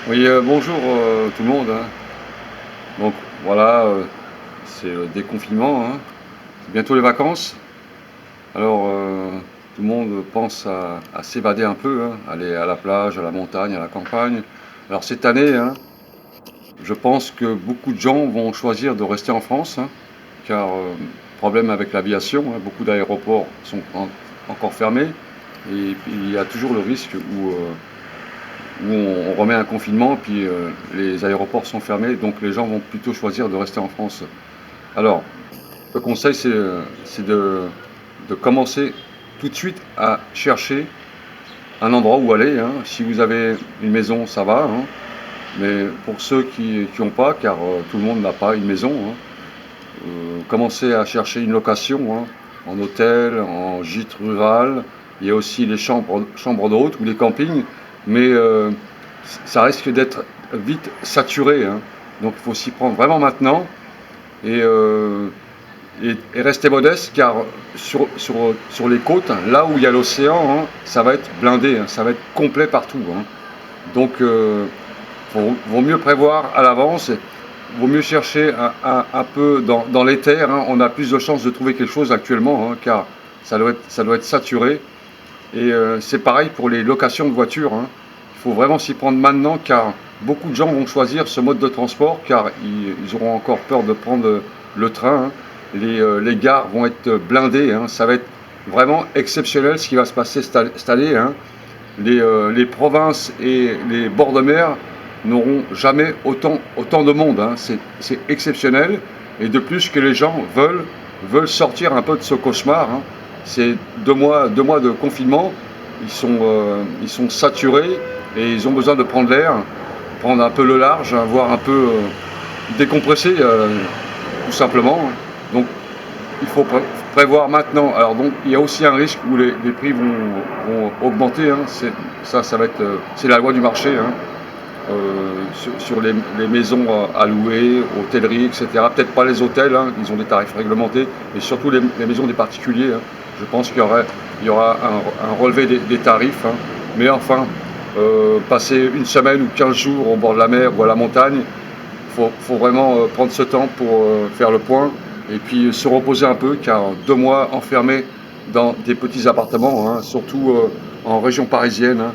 Oui, bonjour tout le monde, hein. Donc voilà, c'est le déconfinement, hein. C'est bientôt les vacances. Alors tout le monde pense à s'évader un peu, hein, aller à la plage, à la montagne, à la campagne. Alors cette année, hein, je pense que beaucoup de gens vont choisir de rester en France, hein, car problème avec l'aviation, hein, beaucoup d'aéroports sont encore fermés. Et puis il y a toujours le risque où on remet un confinement, puis les aéroports sont fermés, donc les gens vont plutôt choisir de rester en France. Alors, le conseil, c'est de commencer tout de suite à chercher un endroit où aller, hein. Si vous avez une maison, ça va, hein. Mais pour ceux qui n'ont pas, car tout le monde n'a pas une maison, hein, commencez à chercher une location, hein, en hôtel, en gîte rural. Il y a aussi les chambres d'hôtes ou les campings, mais ça risque d'être vite saturé, hein. Donc il faut s'y prendre vraiment maintenant et, et rester modeste, car sur les côtes, là où il y a l'océan, hein, ça va être blindé, hein, ça va être complet partout, hein. Donc vaut mieux prévoir à l'avance, vaut mieux chercher un peu dans les terres, hein. On a plus de chances de trouver quelque chose actuellement, hein, car ça doit être saturé. Et c'est pareil pour les locations de voitures, hein. Il faut vraiment s'y prendre maintenant, car beaucoup de gens vont choisir ce mode de transport, car ils auront encore peur de prendre le train, hein. Les gares vont être blindées, hein. Ça va être vraiment exceptionnel ce qui va se passer cette année, hein. Les provinces et les bords de mer n'auront jamais autant de monde, hein. C'est exceptionnel. Et de plus que les gens veulent sortir un peu de ce cauchemar, hein. C'est 2 mois de confinement. Ils sont saturés et ils ont besoin de prendre l'air, prendre un peu le large, hein, voire un peu décompresser, tout simplement. Donc il faut prévoir maintenant. Alors donc il y a aussi un risque où les prix vont augmenter, hein. Ça va être, c'est la loi du marché, hein. Sur les maisons à louer, hôtellerie, etc. Peut-être pas les hôtels, hein, ils ont des tarifs réglementés, mais surtout les maisons des particuliers, hein. Je pense qu'il y aura un relevé des tarifs, hein. Mais enfin, passer une semaine ou 15 jours au bord de la mer ou à la montagne, faut vraiment prendre ce temps pour faire le point et puis se reposer un peu, car 2 mois enfermés dans des petits appartements, hein, surtout en région parisienne, hein,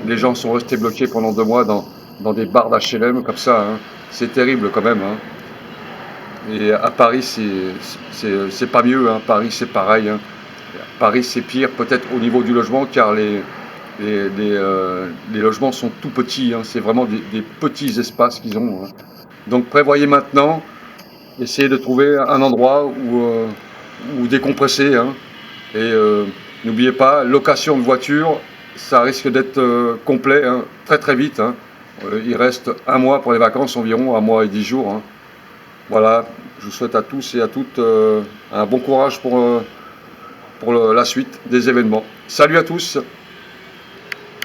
les gens sont restés bloqués pendant 2 mois dans des barres d'HLM comme ça, hein. C'est terrible quand même, hein. Et à Paris, c'est pas mieux, hein. Paris, c'est pareil, hein. Paris, c'est pire peut-être au niveau du logement, car les logements sont tout petits, hein. C'est vraiment des petits espaces qu'ils ont, hein. Donc prévoyez maintenant, essayez de trouver un endroit où décompresser, hein. Et n'oubliez pas, location de voiture, ça risque d'être complet, hein, très très vite, hein. Il reste un mois pour les vacances environ, un mois et 10 jours, hein. Voilà, je vous souhaite à tous et à toutes un bon courage pour la suite des événements. Salut à tous!